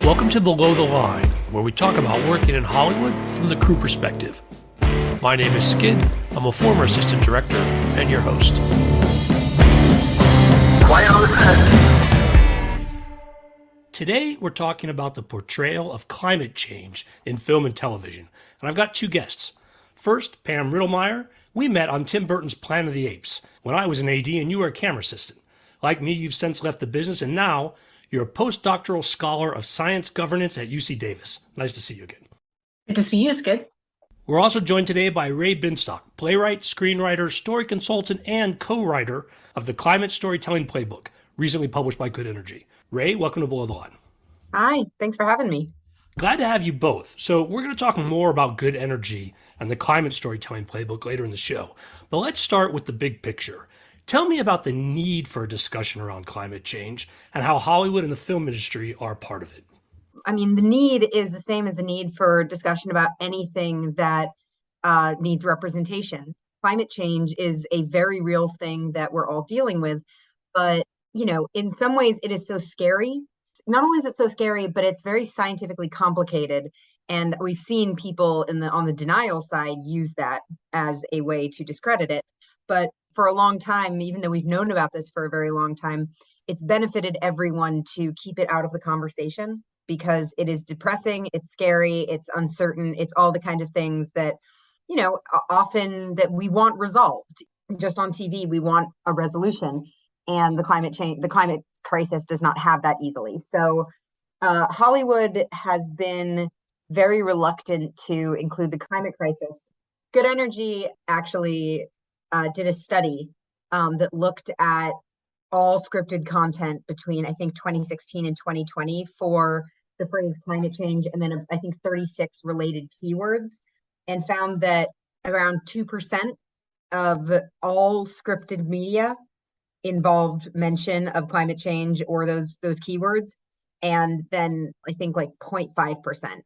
Welcome to Below the Line, where we talk about working in Hollywood from the crew perspective. My name is Skid. I'm a former assistant director and your host. Today, we're talking about the portrayal of climate change in film and television, and I've got two guests. First, Pam Rittelmeyer. We met on Tim Burton's Planet of the Apes when I was an AD and you were a camera assistant. Like me, you've since left the business, and now you're a postdoctoral scholar of science governance at UC Davis. Nice to see you again. Good to see you, Skid. We're also joined today by Rae Binstock, playwright, screenwriter, story consultant, and co-writer of the Climate Storytelling Playbook, recently published by Good Energy. Rae, welcome to Below the Line. Hi, thanks for having me. Glad to have you both. So we're going to talk more about Good Energy and the Climate Storytelling Playbook later in the show. But let's start with the big picture. Tell me about the need for a discussion around climate change and how Hollywood and the film industry are part of it. I mean, the need is the same as the need for discussion about anything that needs representation. Climate change is a very real thing that we're all dealing with. But, in some ways it is so scary. Not only is it so scary, but it's very scientifically complicated. And we've seen people on the denial side use that as a way to discredit it. But for a long time, even though we've known about this for a very long time, it's benefited everyone to keep it out of the conversation because it is depressing, it's scary, it's uncertain, it's all the kind of things that, often that we want resolved. Just on TV, we want a resolution. And the climate crisis does not have that easily. So Hollywood has been very reluctant to include the climate crisis. Good Energy actually did a study that looked at all scripted content between, I think, 2016 and 2020 for the phrase climate change, and then I think 36 related keywords, and found that around 2% of all scripted media involved mention of climate change or those keywords, and then I think like 0.5%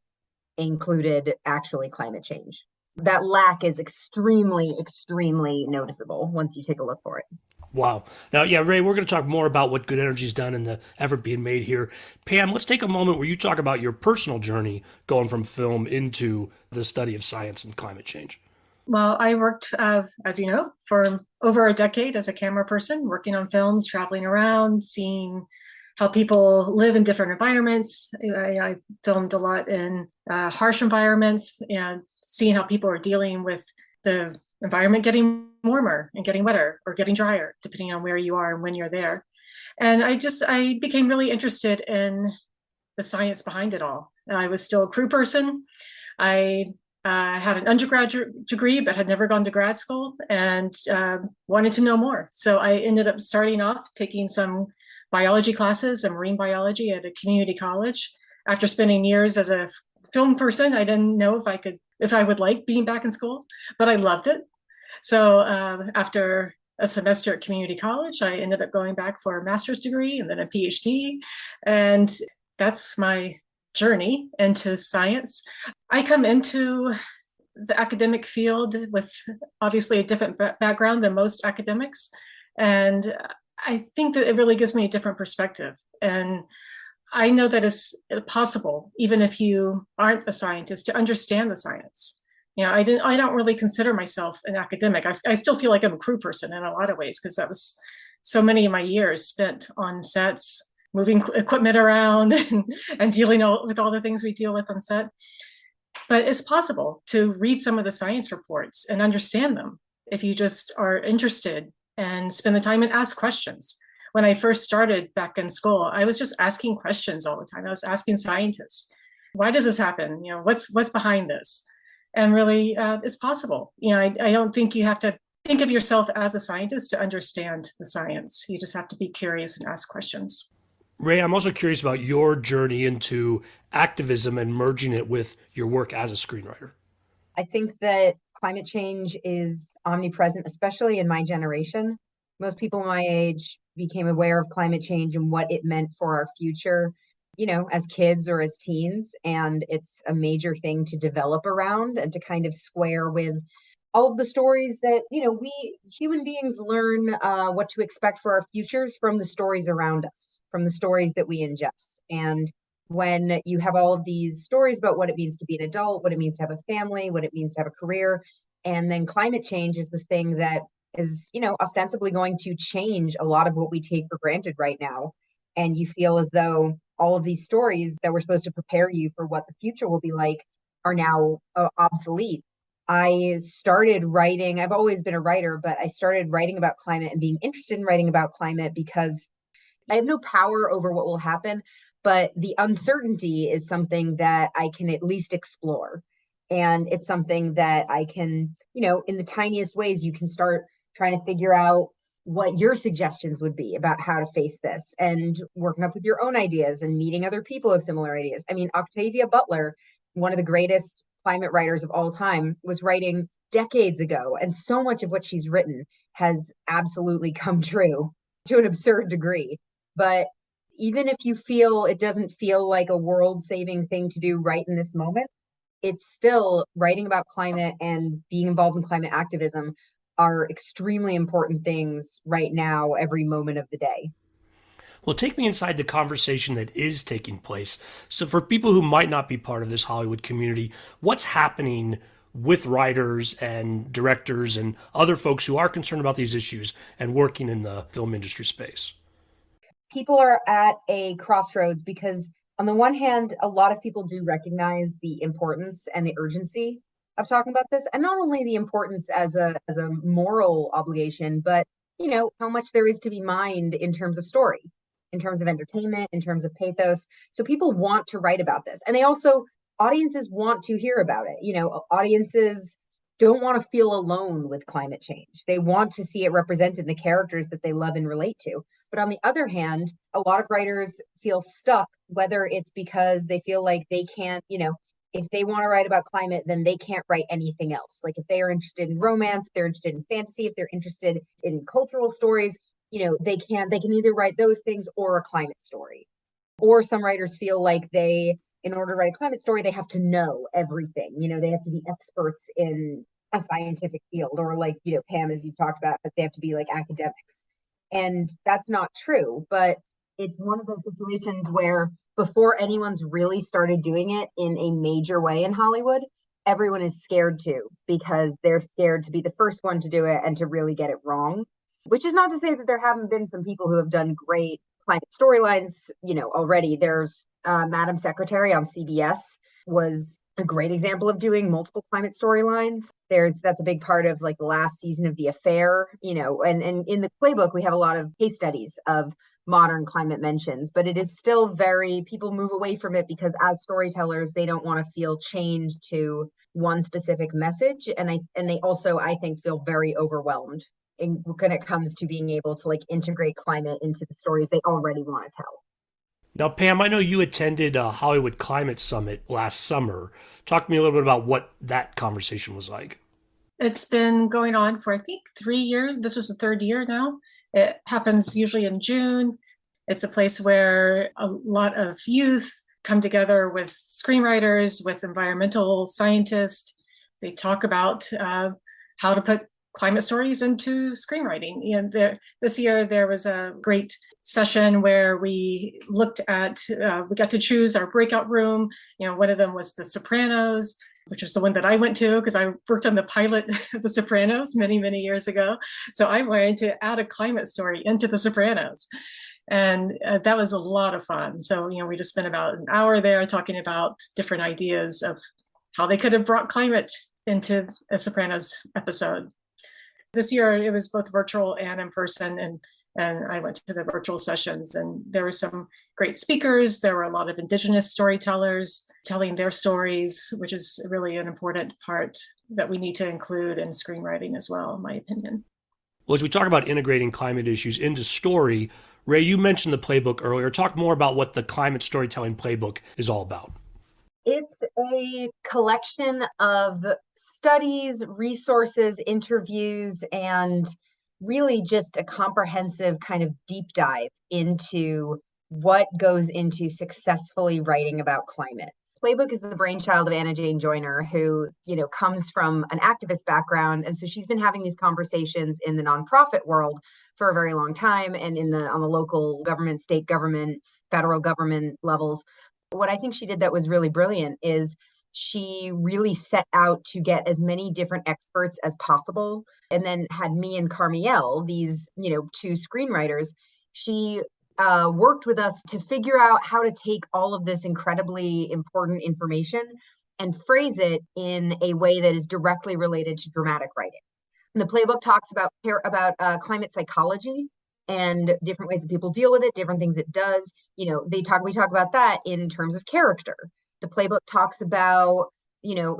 included actually climate change. That lack is extremely, extremely noticeable once you take a look for it. Wow. Now, Rae, we're going to talk more about what Good Energy's done and the effort being made here. Pam, let's take a moment where you talk about your personal journey going from film into the study of science and climate change. Well, I worked, as you know, for over a decade as a camera person, working on films, traveling around, seeing how people live in different environments. I filmed a lot in harsh environments and seeing how people are dealing with the environment getting warmer and getting wetter or getting drier, depending on where you are and when you're there. And I became really interested in the science behind it all. I was still a crew person. I had an undergraduate degree, but had never gone to grad school and wanted to know more. So I ended up starting off taking some biology classes and marine biology at a community college. After spending years as a film person, I didn't know if I would like being back in school, but I loved it. So after a semester at community college, I ended up going back for a master's degree and then a PhD. And that's my journey into science. I come into the academic field with obviously a different background than most academics. And I think that it really gives me a different perspective. And I know that it's possible, even if you aren't a scientist, to understand the science. I don't really consider myself an academic. I still feel like I'm a crew person in a lot of ways, because that was so many of my years spent on sets, moving equipment around and dealing with all the things we deal with on set. But it's possible to read some of the science reports and understand them if you just are interested and spend the time and ask questions. When I first started back in school, I was just asking questions all the time. I was asking scientists, why does this happen? What's behind this? And really, it's possible. I don't think you have to think of yourself as a scientist to understand the science. You just have to be curious and ask questions. Rae, I'm also curious about your journey into activism and merging it with your work as a screenwriter. I think that climate change is omnipresent, especially in my generation. Most people my age became aware of climate change and what it meant for our future, as kids or as teens. And it's a major thing to develop around and to kind of square with all of the stories that, we human beings learn what to expect for our futures from the stories around us, from the stories that we ingest. And when you have all of these stories about what it means to be an adult, what it means to have a family, what it means to have a career. And then climate change is this thing that is, ostensibly going to change a lot of what we take for granted right now. And you feel as though all of these stories that were supposed to prepare you for what the future will be like are now obsolete. I started writing, I've always been a writer, but I started writing about climate and being interested in writing about climate because I have no power over what will happen, but the uncertainty is something that I can at least explore. And it's something that I can, in the tiniest ways, you can start trying to figure out what your suggestions would be about how to face this and working up with your own ideas and meeting other people of similar ideas. I mean, Octavia Butler, one of the greatest climate writers of all time, was writing decades ago. And so much of what she's written has absolutely come true to an absurd degree. But even if you feel it doesn't feel like a world-saving thing to do right in this moment, it's still writing about climate and being involved in climate activism are extremely important things right now, every moment of the day. Well, take me inside the conversation that is taking place. So, for people who might not be part of this Hollywood community, what's happening with writers and directors and other folks who are concerned about these issues and working in the film industry space? People are at a crossroads because, on the one hand, a lot of people do recognize the importance and the urgency of talking about this, and not only the importance as a moral obligation, but how much there is to be mined in terms of story, in terms of entertainment, in terms of pathos. So people want to write about this, and audiences want to hear about it. Audiences don't want to feel alone with climate change. They want to see it represented in the characters that they love and relate to. But on the other hand, a lot of writers feel stuck, whether it's because they feel like they can't, if they want to write about climate, then they can't write anything else. Like if they are interested in romance, if they're interested in fantasy, if they're interested in cultural stories, they can either write those things or a climate story. Or some writers feel like in order to write a climate story, they have to know everything. They have to be experts in a scientific field, or like, Pam, as you've talked about, that they have to be like academics. And that's not true, but it's one of those situations where before anyone's really started doing it in a major way in Hollywood, everyone is scared to, because they're scared to be the first one to do it and to really get it wrong. Which is not to say that there haven't been some people who have done great climate storylines, already. There's Madam Secretary on CBS was a great example of doing multiple climate storylines. That's a big part of like the last season of The Affair, and in the playbook, we have a lot of case studies of modern climate mentions, but it is still people move away from it because as storytellers, they don't want to feel chained to one specific message. And they also, I think, feel very overwhelmed when it comes to being able to like integrate climate into the stories they already want to tell. Now, Pam, I know you attended a Hollywood Climate Summit last summer. Talk to me a little bit about what that conversation was like. It's been going on for, I think, 3 years. This was the third year now. It happens usually in June. It's a place where a lot of youth come together with screenwriters, with environmental scientists. They talk about how to put climate stories into screenwriting. And this year there was a great session where we looked at, we got to choose our breakout room. One of them was The Sopranos, which was the one that I went to because I worked on the pilot of The Sopranos many, many years ago. So I wanted to add a climate story into The Sopranos. And that was a lot of fun. So, we just spent about an hour there talking about different ideas of how they could have brought climate into a Sopranos episode. This year, it was both virtual and in person, and I went to the virtual sessions, and there were some great speakers. There were a lot of Indigenous storytellers telling their stories, which is really an important part that we need to include in screenwriting as well, in my opinion. Well, as we talk about integrating climate issues into story, Rae, you mentioned the playbook earlier. Talk more about what the Climate Storytelling Playbook is all about. It's a collection of studies, resources, interviews, and really just a comprehensive kind of deep dive into what goes into successfully writing about climate. Playbook is the brainchild of Anna Jane Joyner, who, comes from an activist background. And so she's been having these conversations in the nonprofit world for a very long time, and on the local government, state government, federal government levels. What I think she did that was really brilliant is she really set out to get as many different experts as possible, and then had me and Carmiel, these, two screenwriters. She worked with us to figure out how to take all of this incredibly important information and phrase it in a way that is directly related to dramatic writing. And the playbook talks about climate psychology and different ways that people deal with it, different things it does. We talk about that in terms of character. The playbook talks about,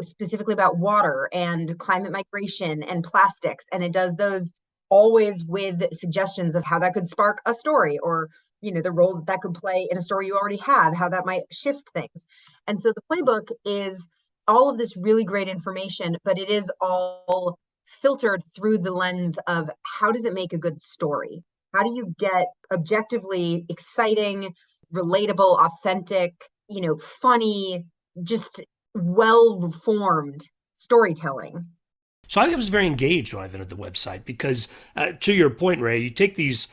specifically about water and climate migration and plastics. And it does those always with suggestions of how that could spark a story, or, the role that could play in a story you already have, how that might shift things. And so the playbook is all of this really great information, but it is all filtered through the lens of how does it make a good story? How do you get objectively exciting, relatable, authentic, funny, just well-formed storytelling? So I was very engaged when I visited the website because, to your point, Rae, you take these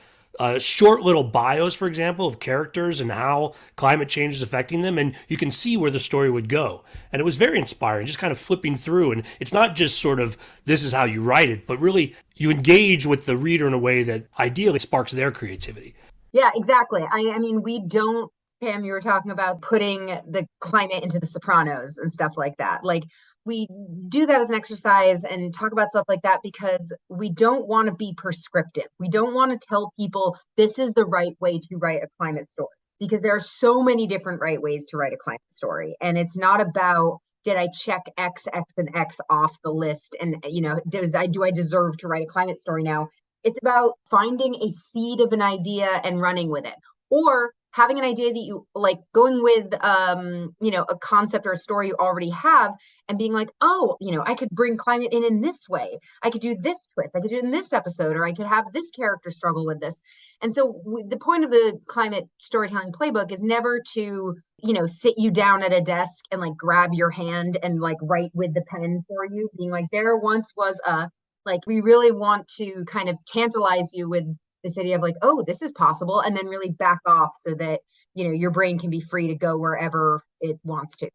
short little bios, for example, of characters and how climate change is affecting them, and you can see where the story would go. And it was very inspiring, just kind of flipping through. And it's not just sort of, this is how you write it, but really you engage with the reader in a way that ideally sparks their creativity. Yeah, exactly. I mean, we don't, Pam, you were talking about putting the climate into The Sopranos and stuff like that. Like, we do that as an exercise and talk about stuff like that because we don't want to be prescriptive. We don't want to tell people this is the right way to write a climate story, because there are so many different right ways to write a climate story. And it's not about, did I check X, X, and X off the list? And, do I deserve to write a climate story now? It's about finding a seed of an idea and running with it, or having an idea that you like, going with, a concept or a story you already have and being like, oh, I could bring climate in this way. I could do this twist. I could do it in this episode, or I could have this character struggle with this. And so the point of the climate storytelling playbook is never to, sit you down at a desk and like grab your hand and like write with the pen for you, being like, there once was we really want to kind of tantalize you with this idea of like, oh, this is possible, and then really back off so that, your brain can be free to go wherever it wants to.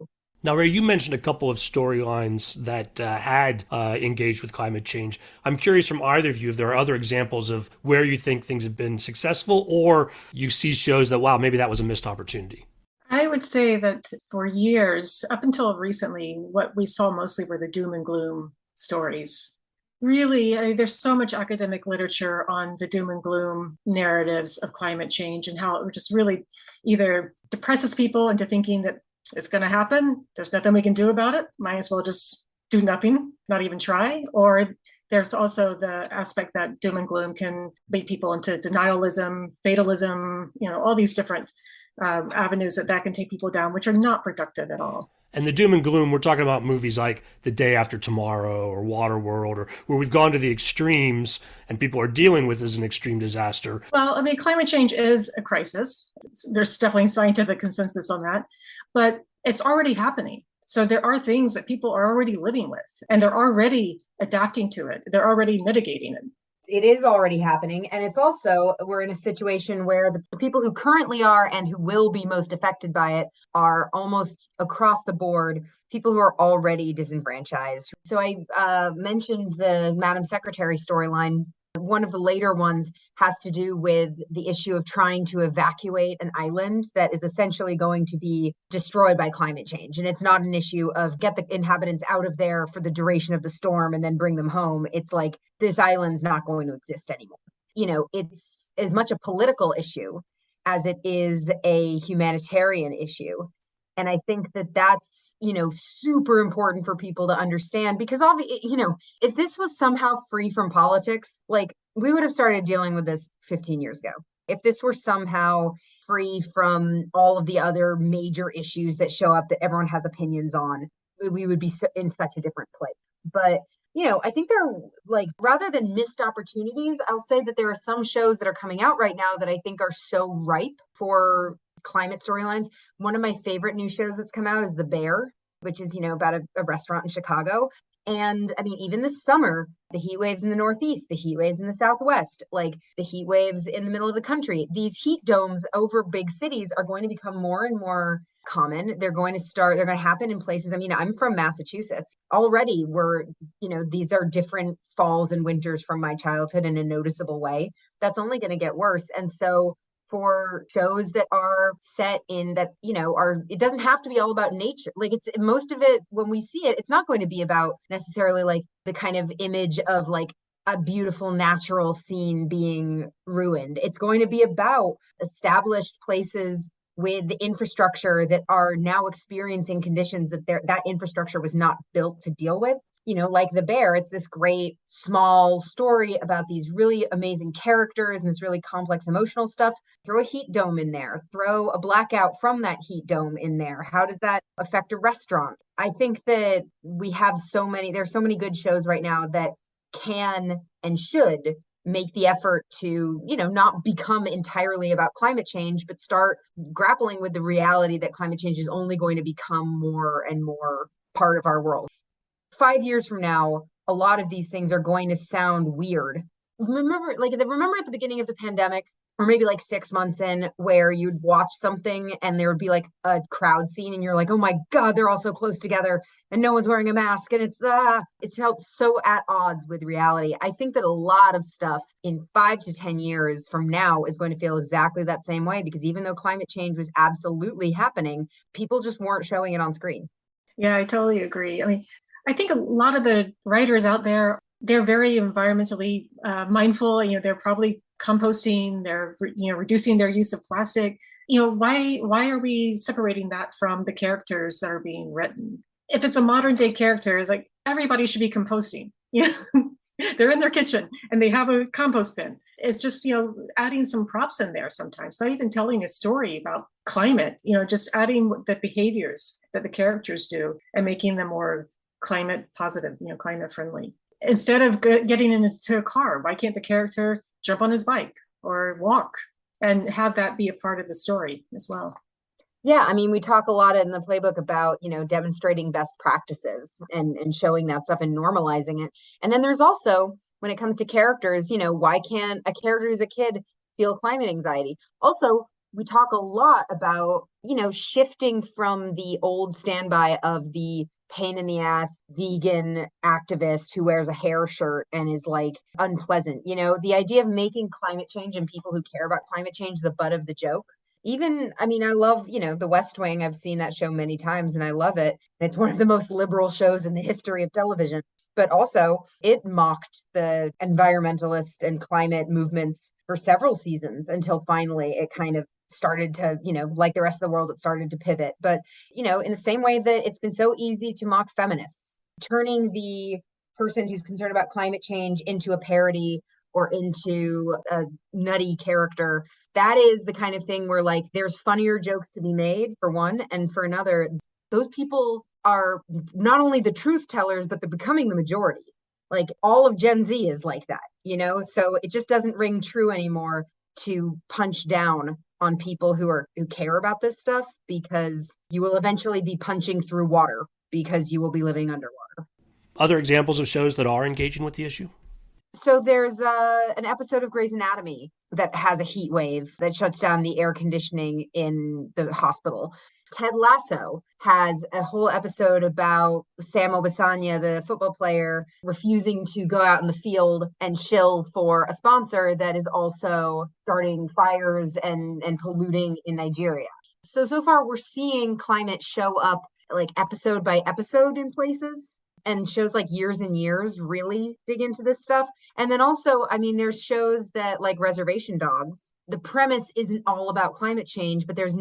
Now, Rae, you mentioned a couple of storylines that had engaged with climate change. I'm curious from either of you if there are other examples of where you think things have been successful, or you see shows that, wow, maybe that was a missed opportunity. I would say that for years, up until recently, what we saw mostly were the doom and gloom stories. Really, there's so much academic literature on the doom and gloom narratives of climate change and how it just really either depresses people into thinking that it's going to happen, there's nothing we can do about it, might as well just do nothing, not even try. Or there's also the aspect that doom and gloom can lead people into denialism, fatalism, all these different avenues that can take people down, which are not productive at all. And the doom and gloom, we're talking about movies like The Day After Tomorrow or Waterworld, or where we've gone to the extremes and people are dealing with as an extreme disaster. Well, I mean, climate change is a crisis. There's definitely scientific consensus on that, but it's already happening. So there are things that people are already living with, and they're already adapting to it. They're already mitigating it. It is already happening. And it's also, we're in a situation where the people who currently are and who will be most affected by it are almost across the board people who are already disenfranchised. So I mentioned the Madam Secretary storyline. One of the later ones has to do with the issue of trying to evacuate an island that is essentially going to be destroyed by climate change. And it's not an issue of get the inhabitants out of there for the duration of the storm and then bring them home. It's like, this island's not going to exist anymore. It's as much a political issue as it is a humanitarian issue. And I think that that's, super important for people to understand, because if this was somehow free from politics, like, we would have started dealing with this 15 years ago. If this were somehow free from all of the other major issues that show up that everyone has opinions on, we would be in such a different place. But, I think there are, like, rather than missed opportunities, I'll say that there are some shows that are coming out right now that I think are so ripe for climate storylines. One of my favorite new shows that's come out is The Bear, which is, about a restaurant in Chicago. And I mean, even this summer, the heat waves in the Northeast, the heat waves in the Southwest, like the heat waves in the middle of the country, these heat domes over big cities are going to become more and more common. They're going to happen in places. I mean, I'm from Massachusetts. Already these are different falls and winters from my childhood in a noticeable way. That's only going to get worse. And so for shows that are set in that, it doesn't have to be all about nature. Like it's most of it, when we see it, it's not going to be about necessarily like the kind of image of like a beautiful natural scene being ruined. It's going to be about established places with infrastructure that are now experiencing conditions that infrastructure was not built to deal with. Like The Bear, it's this great small story about these really amazing characters and this really complex emotional stuff. Throw a heat dome in there, throw a blackout from that heat dome in there. How does that affect a restaurant? I think that there's so many good shows right now that can and should make the effort to, not become entirely about climate change, but start grappling with the reality that climate change is only going to become more and more part of our world. 5 years from now, a lot of these things are going to sound weird. Remember at the beginning of the pandemic, or maybe like 6 months in, where you'd watch something and there would be like a crowd scene and you're like, oh my God, they're all so close together and no one's wearing a mask. And it's so at odds with reality. I think that a lot of stuff in 5 to 10 years from now is going to feel exactly that same way, because even though climate change was absolutely happening, people just weren't showing it on screen. Yeah, I totally agree. I mean, I think a lot of the writers out there, they're very environmentally mindful. They're probably composting, they're reducing their use of plastic. Why are we separating that from the characters that are being written? If it's a modern day character, it's like everybody should be composting. They're in their kitchen and they have a compost bin. It's just, adding some props in there sometimes, not even telling a story about climate, just adding the behaviors that the characters do and making them more climate positive, climate friendly. Instead of getting into a car, why can't the character jump on his bike or walk and have that be a part of the story as well? Yeah, I mean, we talk a lot in the playbook about, demonstrating best practices and showing that stuff and normalizing it. And then there's also, when it comes to characters, why can't a character who's a kid feel climate anxiety? Also, we talk a lot about, shifting from the old standby of the pain in the ass vegan activist who wears a hair shirt and is like unpleasant. The idea of making climate change and people who care about climate change the butt of the joke. Even, I mean, I love, The West Wing. I've seen that show many times and I love it. It's one of the most liberal shows in the history of television. But also, it mocked the environmentalist and climate movements for several seasons until finally it kind of started to, like the rest of the world, it started to pivot. But, in the same way that it's been so easy to mock feminists, turning the person who's concerned about climate change into a parody or into a nutty character, that is the kind of thing where like there's funnier jokes to be made, for one, and for another, those people are not only the truth tellers, but they're becoming the majority. Like all of Gen Z is like that, so it just doesn't ring true anymore to punch down on people who care about this stuff, because you will eventually be punching through water because you will be living underwater. Other examples of shows that are engaging with the issue? So there's an episode of Grey's Anatomy that has a heat wave that shuts down the air conditioning in the hospital. Ted Lasso has a whole episode about Sam Obisanya, the football player, refusing to go out in the field and shill for a sponsor that is also starting fires and polluting in Nigeria. So far we're seeing climate show up like episode by episode in places. And shows like Years and Years really dig into this stuff. And then also, I mean, there's shows that like Reservation Dogs. The premise isn't all about climate change, but there's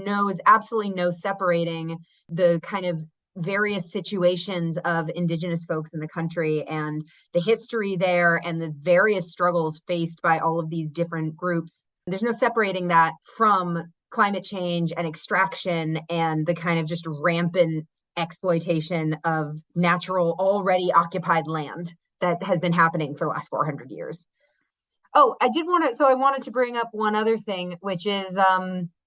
absolutely no separating the kind of various situations of Indigenous folks in the country and the history there and the various struggles faced by all of these different groups. There's no separating that from climate change and extraction and the kind of just rampant exploitation of natural, already occupied land that has been happening for the last 400 years. Oh, I wanted to bring up one other thing, which is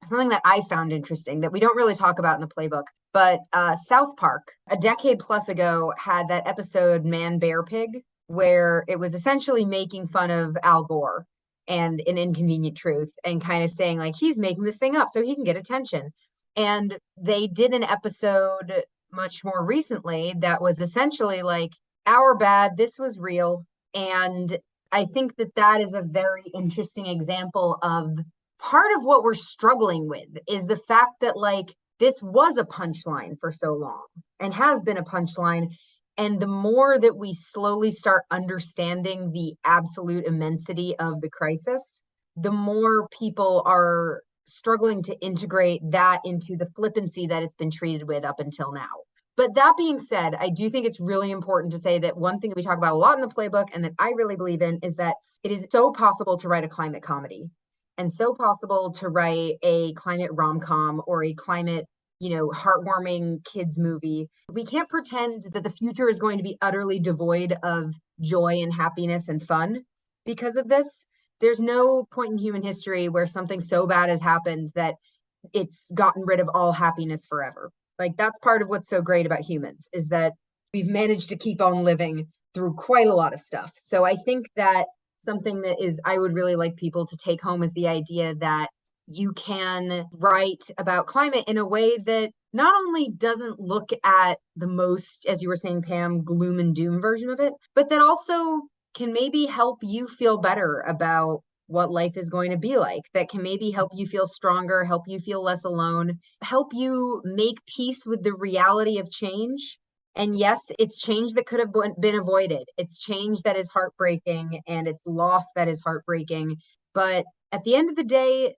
something that I found interesting that we don't really talk about in the playbook. but South Park, a decade plus ago, had that episode Man, Bear, Pig, where it was essentially making fun of Al Gore and An Inconvenient Truth and kind of saying like, he's making this thing up so he can get attention. And they did an episode much more recently that was essentially like, our bad, this was real. And I think that that is a very interesting example of part of what we're struggling with is the fact that like this was a punchline for so long and has been a punchline. And the more that we slowly start understanding the absolute immensity of the crisis, the more people are struggling to integrate that into the flippancy that it's been treated with up until now. But that being said, I do think it's really important to say that one thing that we talk about a lot in the playbook and that I really believe in is that it is so possible to write a climate comedy and so possible to write a climate rom-com or a climate, heartwarming kids movie. We can't pretend that the future is going to be utterly devoid of joy and happiness and fun because of this. There's no point in human history where something so bad has happened that it's gotten rid of all happiness forever. Like that's part of what's so great about humans is that we've managed to keep on living through quite a lot of stuff. So I think that something that I would really like people to take home is the idea that you can write about climate in a way that not only doesn't look at the most, as you were saying, Pam, gloom and doom version of it, but that also can maybe help you feel better about what life is going to be like, that can maybe help you feel stronger, help you feel less alone, help you make peace with the reality of change. And yes, it's change that could have been avoided. It's change that is heartbreaking and it's loss that is heartbreaking. But at the end of the day,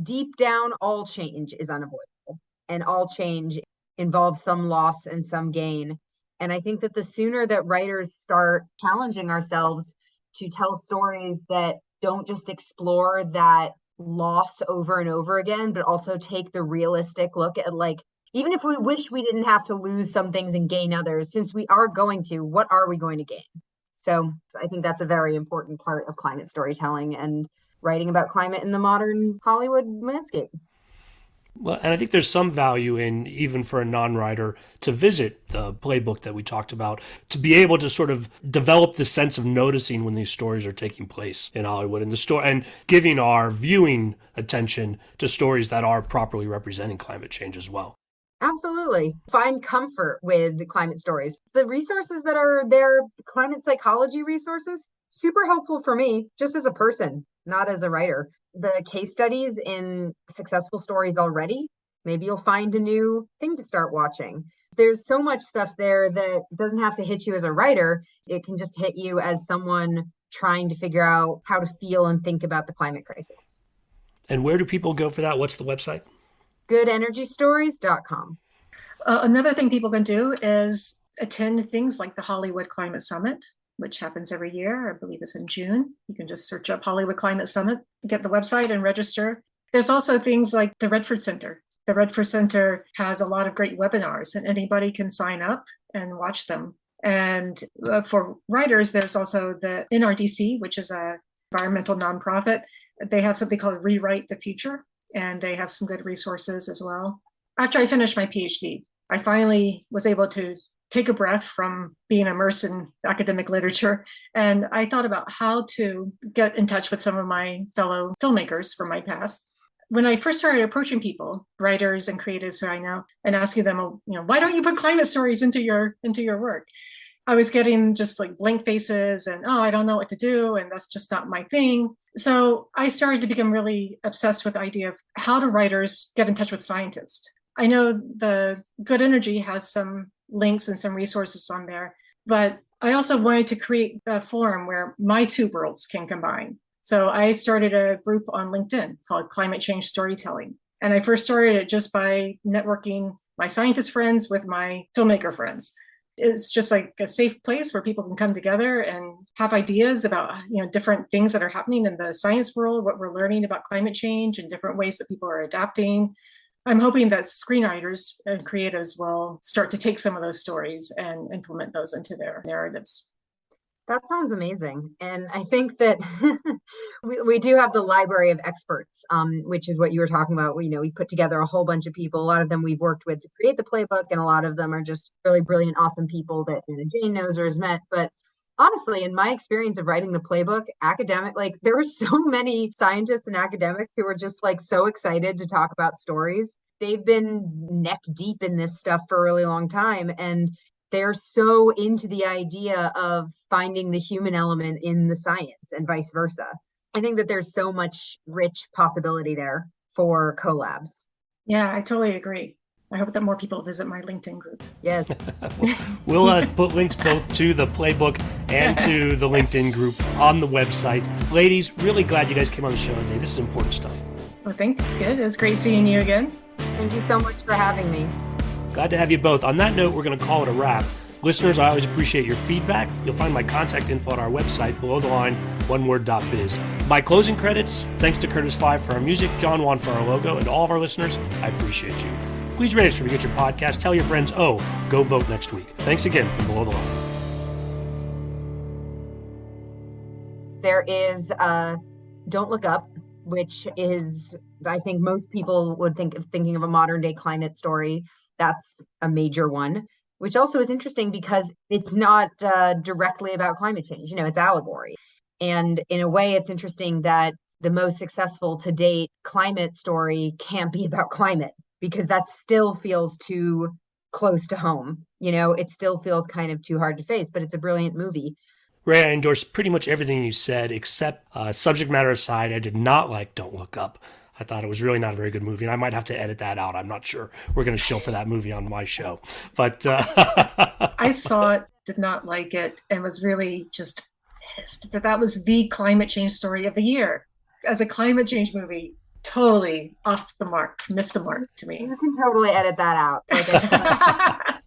deep down, all change is unavoidable and all change involves some loss and some gain. And I think that the sooner that writers start challenging ourselves to tell stories that don't just explore that loss over and over again, but also take the realistic look at like, even if we wish we didn't have to lose some things and gain others, since we are going to, what are we going to gain? So I think that's a very important part of climate storytelling and writing about climate in the modern Hollywood landscape. Well, and I think there's some value in, even for a non-writer, to visit the playbook that we talked about, to be able to sort of develop the sense of noticing when these stories are taking place in Hollywood and giving our viewing attention to stories that are properly representing climate change as well. Absolutely. Find comfort with the climate stories. The resources that are there, climate psychology resources, super helpful for me, just as a person, not as a writer. The case studies in successful stories already, maybe you'll find a new thing to start watching. There's so much stuff there that doesn't have to hit you as a writer. It can just hit you as someone trying to figure out how to feel and think about the climate crisis. And where do people go for that? What's the website? goodenergystories.com. Another thing people can do is attend things like the Hollywood Climate Summit, which happens every year. I believe it's in June. You can just search up Hollywood Climate Summit, get the website and register. There's also things like the Redford Center. The Redford Center has a lot of great webinars and anybody can sign up and watch them. And for writers, there's also the NRDC, which is an environmental nonprofit. They have something called Rewrite the Future, and they have some good resources as well. After I finished my PhD, I finally was able to take a breath from being immersed in academic literature. And I thought about how to get in touch with some of my fellow filmmakers from my past. When I first started approaching people, writers and creatives who I know, and asking them, why don't you put climate stories into your work? I was getting just like blank faces and, I don't know what to do. And that's just not my thing. So I started to become really obsessed with the idea of how do writers get in touch with scientists. I know the Good Energy has some links and some resources on there, but I also wanted to create a forum where my two worlds can combine. So I started a group on LinkedIn called Climate Change Storytelling. And I first started it just by networking my scientist friends with my filmmaker friends. It's just like a safe place where people can come together and have ideas about, different things that are happening in the science world, what we're learning about climate change and different ways that people are adapting. I'm hoping that screenwriters and creatives will start to take some of those stories and implement those into their narratives. That sounds amazing. And I think that we do have the library of experts, which is what you were talking about. We put together a whole bunch of people. A lot of them we've worked with to create the playbook, and a lot of them are just really brilliant, awesome people that Jane knows or has met. But honestly, in my experience of writing the playbook, there were so many scientists and academics who were just like so excited to talk about stories. They've been neck deep in this stuff for a really long time. And they're so into the idea of finding the human element in the science and vice versa. I think that there's so much rich possibility there for collabs. Yeah, I totally agree. I hope that more people visit my LinkedIn group. Yes. We'll put links both to the playbook and to the LinkedIn group on the website. Ladies, really glad you guys came on the show today. This is important stuff. Well, thanks. Good. It was great seeing you again. Thank you so much for having me. Glad to have you both. On that note, we're going to call it a wrap. Listeners, I always appreciate your feedback. You'll find my contact info on our website, below the line, oneword.biz. My closing credits, thanks to Curtis Five for our music, John Wan for our logo, and all of our listeners, I appreciate you. Please rate us wherever you get your podcast. Tell your friends, go vote next week. Thanks again from Below the Line. There is Don't Look Up, which is, I think most people would thinking of a modern day climate story. That's a major one, which also is interesting because it's not directly about climate change. It's allegory. And in a way, it's interesting that the most successful to date climate story can't be about climate, because that still feels too close to home. It still feels kind of too hard to face, but it's a brilliant movie. Rae, I endorse pretty much everything you said, except subject matter aside, I did not like Don't Look Up. I thought it was really not a very good movie, and I might have to edit that out. I'm not sure. We're going to shill for that movie on my show. But I saw it, did not like it, and was really just pissed that was the climate change story of the year. As a climate change movie, totally off the mark, missed the mark to me. You can totally edit that out.